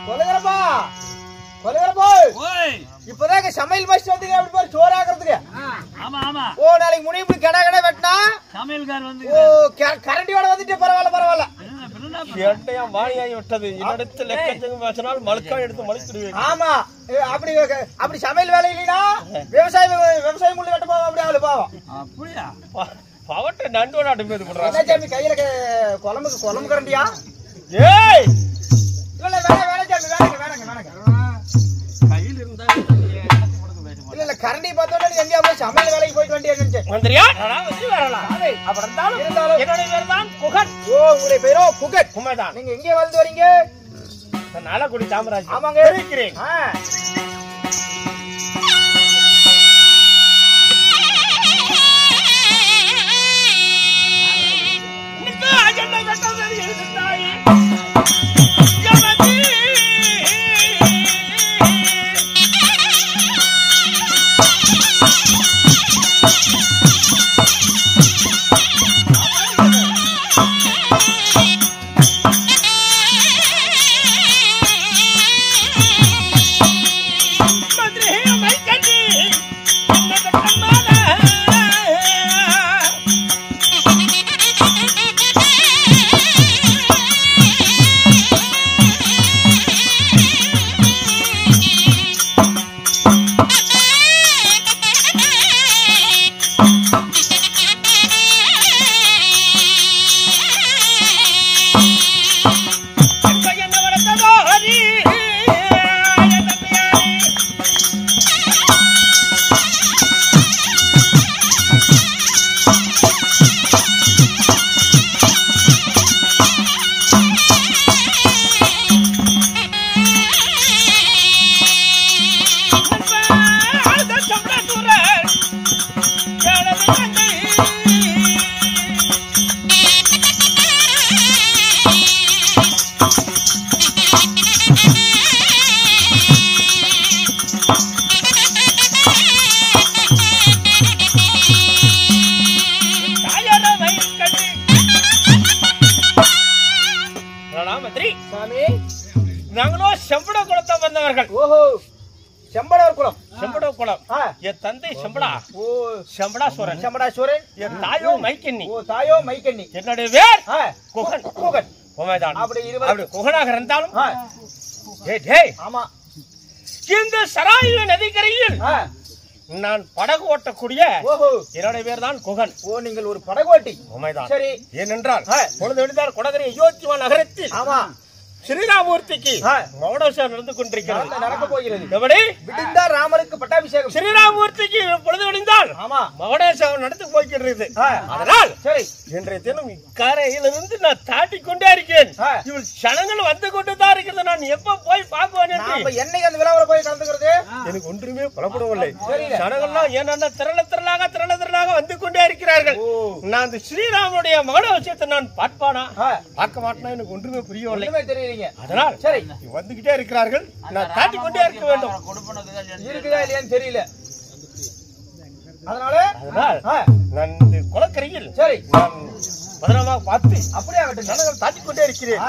கொலகரப்பா இப்பதாங்க சமையல் மாஸ்டர் வந்து அப்படி பாரு சோறாக்குறதுக்கு. ஆமா ஆமா. ஓ நாளைக்கு முனிப்பு கடை வெட்டினா சமையல்கார் வந்து ஓ கரண்டியோட வந்துட்டு பரவாயில்ல. எட்டையா வாணியாகி விட்டது. இடத்துல லெக்கச்சங்க பேசினால் மழுக்கா எடுத்து மழுக்கிடுவேன். ஆமா அப்படி சமையல் வேலை இல்லைன்னா விவசாயம் முள்ளு வெட்ட போவோம். அப்படி ஆளு பாவம். அப்படியா? பவட்ட நண்டோட அடிமேது பண்றாங்க. என்ன சாமி கையில குழம்பு கரண்டியா? ஏய் இல்ல வேலை சாமி வேணாங்க. கையில் இருந்தா இல்ல கரண்டி பார்த்தோட எங்கேயா போய் சமையல் வேலைக்கு போயிட்டு வண்டியா வந்துறியா? வந்து வரலாம். அப்படி இருந்தாலும் என்னுடைய பேர் தான் குகன். ஓ உங்களுடைய பேரோ குகன். உண்மைதான். நீங்க எங்கே வந்து வரீங்க? நாலக்குடி சாமராஜ். ஆமாங்க இருக்கிறேன். நாங்களும் செம்பட குலத்தை வந்தவர்கள். ஓஹோ செம்படவர் குலம். செம்பட குலம். என் தந்தை செம்படா. ஓ செம்படாசுரன். என் தாயோ மைக்கண்ணி. ஓ தாயோ மைக்கண்ணி. என்னுடைய பேர் குகன். உண்மைதான். அப்படி குகனாக இருந்தாலும் ஆமா இந்த சராயு நதிக்கரையில் நான் படகு ஓட்டக்கூடிய என்னுடைய பேர் தான் குகன். ஓ நீங்கள் ஒரு படகோட்டி. உண்மைதான். சரி ஏனென்றால் பொழுது விழுந்தால் கொடகரை அயோத்தியா நகரத்தில் ஆமா ஸ்ரீராமூர்த்திக்கு மௌடோஷம் நடந்து கொண்டிருக்கிறது. நடக்க போகிறது. எப்படி விடிந்தால் ராமருக்கு பட்டாபிஷேகம். ஸ்ரீராமூர்த்திக்கு பொழுது விழுந்தால் ஆமா மௌடோஷம் நடந்து போய்கிறது. அதனால் சரி இன்றைய தினம் இக்கரையிலிருந்து நான் தாட்டி கொண்டே இருக்கேன். இவள் சனங்கள் வந்து கொண்டுதான் இருக்கிறது. நான் எப்ப போய் பார்க்குவேன்? என்னைக்கு அந்த விழாவில் போய் கலந்துக்கிறது எனக்கு ஒன்றுமே புலப்படவில்லை. சனங்கள்லாம் ஏன்னா திரளாக வந்து கொண்டே இருக்கிறார்கள். நான் அந்த ஸ்ரீராமனுடைய மௌடோஷத்தை நான் பார்ப்பானா பார்க்க மாட்டேனா எனக்கு ஒன்றுமே புரியவில்லை. தெரியல. அதனால் சரி வந்துகிட்டே இருக்கிறார்கள். நான் தாட்டி கொண்டே இருக்க வேண்டும். இருக்குதா இல்லையான்னு தெரியல. அதனால நான் இந்த குளக்கரையில் சரி நான் பதனமாக பார்த்து அப்படியே ஆகட்டும். ஜனங்கள் தாட்டி கொண்டே இருக்கிறேன்.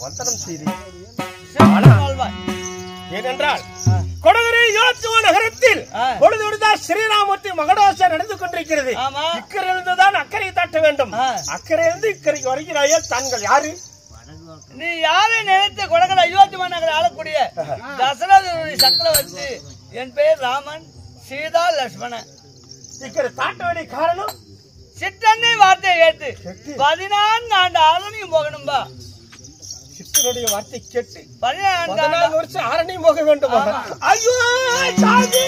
வந்தனம் செய்தி ஏனென்றால் கொடகரை யோத்துவ நகரத்தில் பொழுதுதான் ஸ்ரீராமூர்த்தி மகடோஷம் நடந்து கொண்டிருக்கிறது. இக்கரையிலிருந்துதான் அக்கறை தாட்ட வேண்டும். அக்கறையிலிருந்து இக்கரைக்கு வருகிறாயே தாங்கள் யாரு? நீ யாரை நினைத்து கொடகரை அயோத்தியா நகரை ஆளக்கூடிய தசரதனுடைய சக்கரவர்த்தி. என் பெயர் ராமன், சீதா, லட்சுமணன். இக்கரை தாட்ட வேண்டிய காரணம் சித்தன்னை வார்த்தையை கேட்டு 14 ஆண்டு ஆரணியும் போகணும்பா. சித்தனுடைய வார்த்தை கேட்டு 14 வருஷம் ஆரணியும் போக வேண்டும். ஐயோ சாமி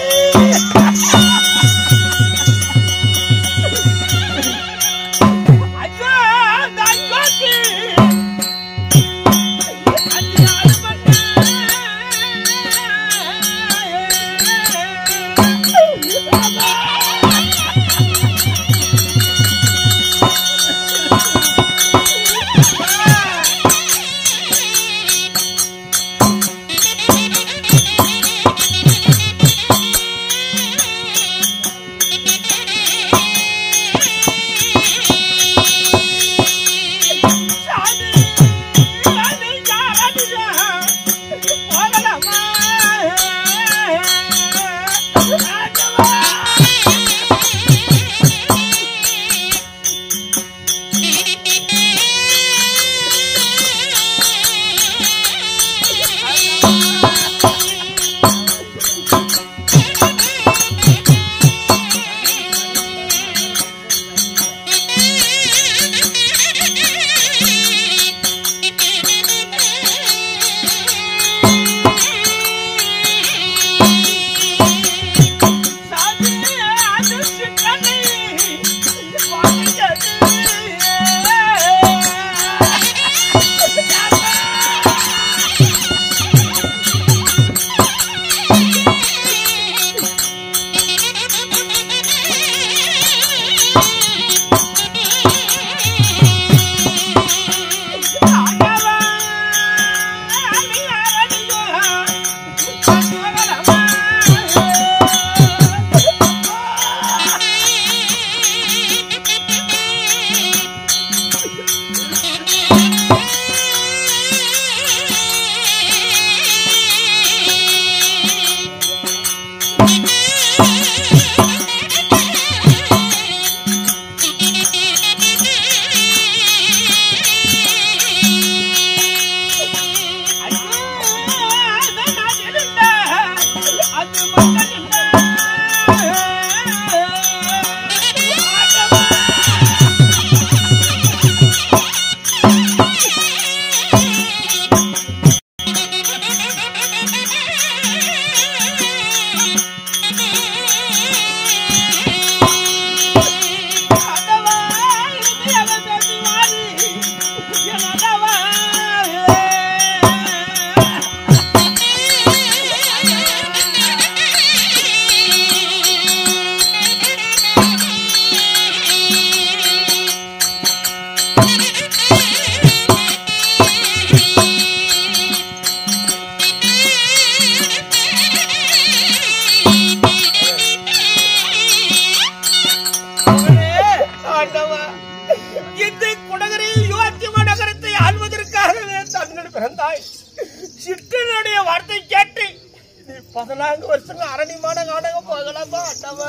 14 வருஷங்க அரணிமான நாடகம் போகலாமா ஆண்டவா?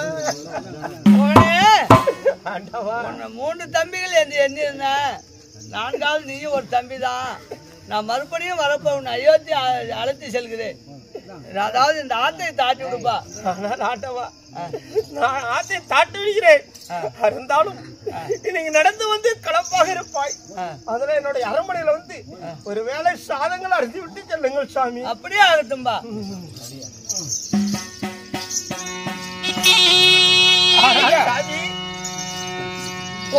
ஆண்டவா 3 தம்பிகள் என்ன 4வது நீயும் ஒரு தம்பி தான். நான் மறுபடியும் வரப்ப உன்னை அயோத்தி அழைத்து செல்கிறேன். அதாவது இந்த ஆத்தை தாட்டி விடுப்பா. ஆண்டவா நான் ஆத்தை தாட்டி விடுகிறேன். இருந்தாலும் நீங்க நடந்து வந்து களப்பாக இருப்பாய். அதுல என்னுடைய அரண்மனையில வந்து ஒரு வேளை சாதங்கள் அரிசி விட்டு செல்லுங்கள் சாமி. அப்படியே ஆகட்டும்பா.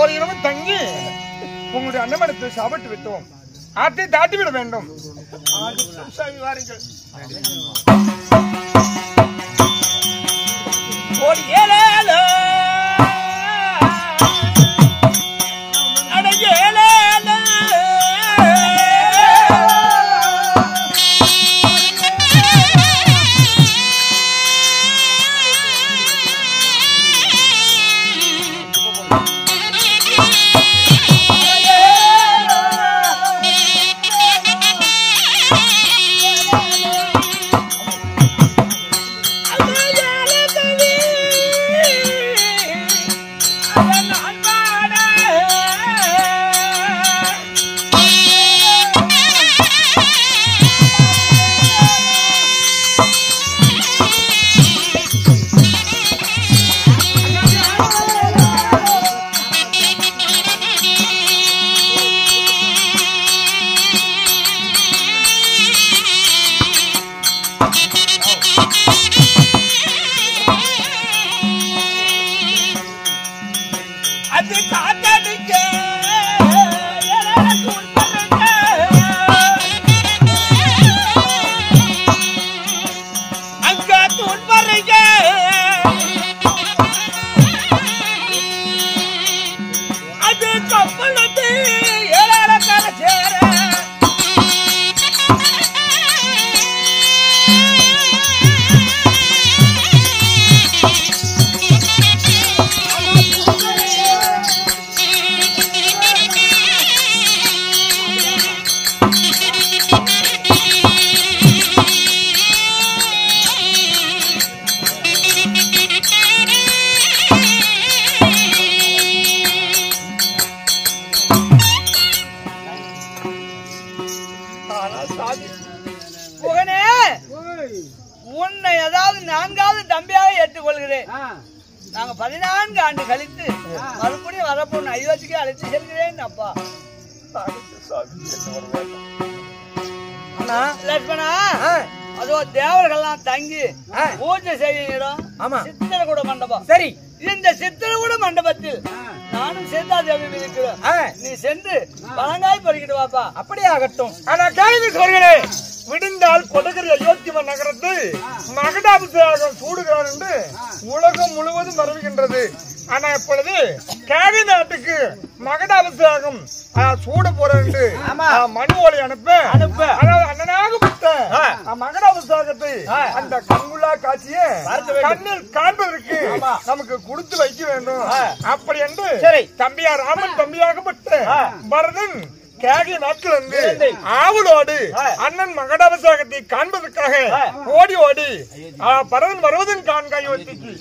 ஒரு இரவு தங்கி உங்களுடைய அன்னமனத்தை சாப்பிட்டு விட்டோம். ஆத்தை தாட்டி விட வேண்டும். சாமி வாருங்கள். ஒரு ஏழேலோ அட ஏழேலோ புகனே உன்னை ஏதாவது 4வது தம்பியாக ஏற்றுக்கொள்கிறேன். நாங்க 14 ஆண்டு கழித்து மறுபடியும் வரப்போ உன்னை அயோத்திக்கு அழைத்து செல்கிறேன். அப்பா லட்சுமணா அதோ தேவர்கள்லாம் தங்கி பூஜை செய்யும் இடம் சித்திரகூட மண்டபம். சரி, இந்த சித்திரகூட மண்டபத்தில் நானும் சேந்தாதேவி இருக்கிறோம். நீ சென்று பழங்காய் பறிக்கிட்டு வாப்பா. அப்படியே ஆகட்டும். ஆனா கேள்வி சொல்கிறேன். விடிந்தால் கொடகரி அயோத்திம நகரத்து மகடாபிஷேகம் சூடுகிறார் என்று உலகம் முழுவதும் வருகின்றது. ஆனா இப்பொழுது கேவி நாட்டுக்கு மகடாபிஷேகம் சூட போறது மனு ஒளி அனுப்ப அதாவது அண்ணனாக விட்ட மகடாபிஷேகத்தை அந்த கண்குள்ளா காட்சியை கண்ணில் காண்பதற்கு நமக்கு கொடுத்து வைக்க வேண்டும். அப்படி என்று தம்பியார் ராமன் தம்பியாகப்பட்ட பரதன் கேகி நாட்டில் இருந்து ஆவலோடு அண்ணன் மகடாபிஷேகத்தை காண்பதற்காக ஓடி ஓடி பரதன் வருவதன் காண்க அயோத்திக்கு